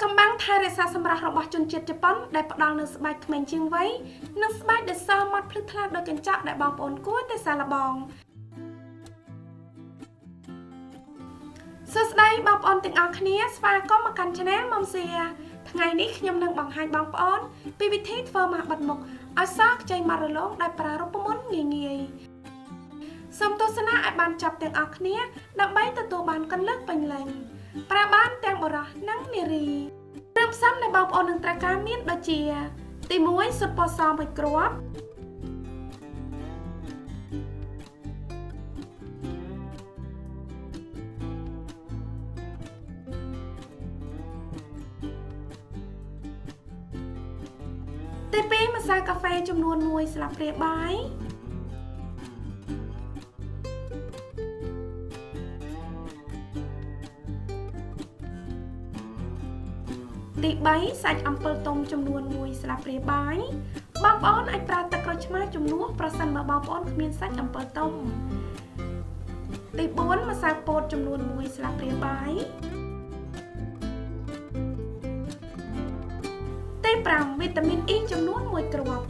កំបាំងថែរក្សាសម្រាប់របស់ជនជាតិជប៉ុនដែលផ្ដល់នូវស្បែកក្មេងជាងវ័យនិងស្បែកដែលសមាត់ភ្លឺថ្លាដោយកញ្ចក់ដែលបងប្អូនគួរតែសាកល្បងសួស្តីបងប្អូនទាំងអស់គ្នាស្វាគមន៍មកកាន់ Channel មុំសៀថ្ងៃនេះខ្ញុំនឹងបង្ហាញបងប្អូនពីវិធីធ្វើម៉ាស់បិទមុខឲ្យសខ្ចីម៉ាត់រលោងដោយប្រើរូបមន្តងាយៗសូមទស្សនាឲ្យបានចប់ទាំងអស់គ្នាដើម្បីទទួលបានកន្លឹះពេញលេញប្រើបានទាំងបុរសនិងនារីគ្រឿងផ្សំដែលបងប្អូននឹងត្រូវការមានដូចជាទី1ស៊ុតពណ៌ស1គ្រាប់ទី2ម្សៅកាហ្វេចំនួន1ស្លាបព្រាបាយទី3សាច់អំពិលទុំចំនួន1ស្លាបព្រាបាយបងប្អូនអាចប្រើទឹកក្រូចឆ្មាជំនួសប្រសិនបើបងប្អូនគ្មានសាច់អំពិលទុំទី4ម្សៅពោតចំនួន1ស្លាបព្រាបាយទី5វីតាមីន E ចំនួន1គ្រាប់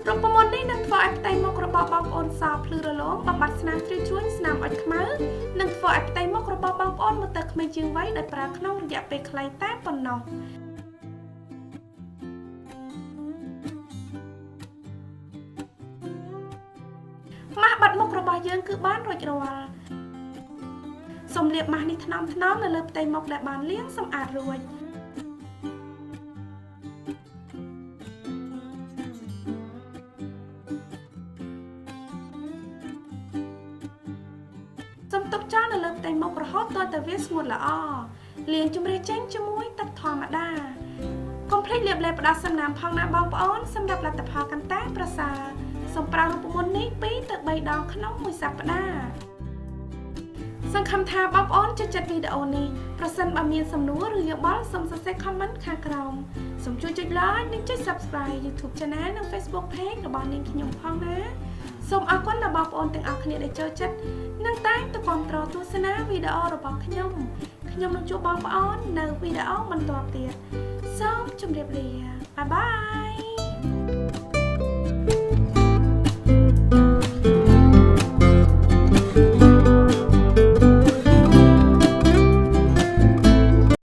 រូបមន្តនេះនឹងធ្វើឲ្យផ្ទៃមុខរបស់បងប្អូនសភ្លឺរលោងបំបត្តិស្នាមជ្រីជួញស្នាមអុចខ្មៅនិងធ្វើឲ្យផ្ទៃមុខរបស់បងប្អូនមើលទៅក្មេងជាងវ័យដោយប្រើក្នុងរយៈពេលខ្លីតែប៉ុណ្ណោះម៉ាស់បាត់មុខរបស់យើងគឺបានរួចរាល់សូមលាបម៉ាស់នេះថ្នមៗនៅលើផ្ទៃមុខដែលបានលាងសម្អាតរួចសូមទុកចោលនៅលើផ្ទៃមុខរហូតទាល់តែវាស្ងួតល្អលាងជម្រះចេញជាមួយទឹកធម្មតាកុំភ្លេចលាបលេបផ្ដាស់សំណាមផងណាបងប្អូនសម្រាប់លទ្ធផលកាន់តែប្រសើរសូមប្រើរូបមន្តនេះ2ទៅ3ដងក្នុងមួយសប្តាហ៍សង្ឃឹមថាបងប្អូនចូលចិត្តវីដេអូនេះប្រសិនបើមានសំណួរឬយោបល់សូមសរសេរ comment ខាងក្រោមសូមជួយចុច like និងចុច subscribe YouTube Channel និង Facebook Page របស់នាងខ្ញុំផងណាសូមអរគុណដល់បងប្អូនទាំងអស់គ្នាដែលចូលចិត្តនិងតែងតែគាំទ្រទស្សនាវីដេអូរបស់ខ្ញុំនឹងជួបបងប្អូននៅវីដេអូបន្តទៀតសូមជម្រាបលាបាយបាយ